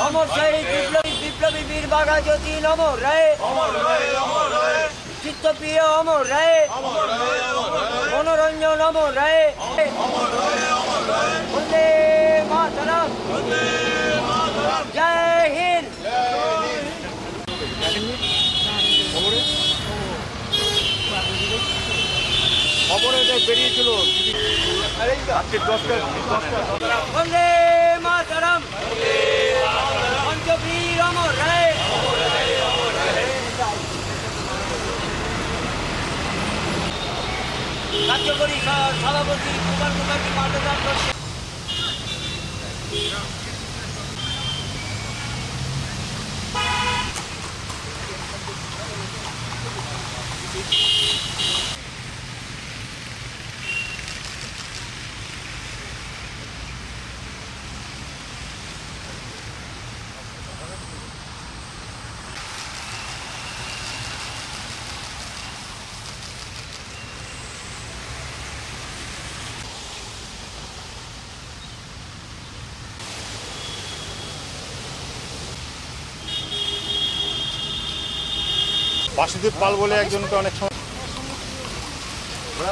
অমর শহীদ বিপ্লবী বীর বাঘাজ্যোতি অমর রায়, চিত্তপ্রিয় অমর রায়, মনোরঞ্জন অমর রায়, বন্দে মাতরম, জয় হিন্দ। খবরে বেরিয়েছিল বন্দে মাতরম, পঞ্চবীর অমর রায়, কার্যকরী সভাপতি কুমার মুখার্জি পাঠদান করছে। বাসুদেব পাল বলে একজনকে অনেক সময়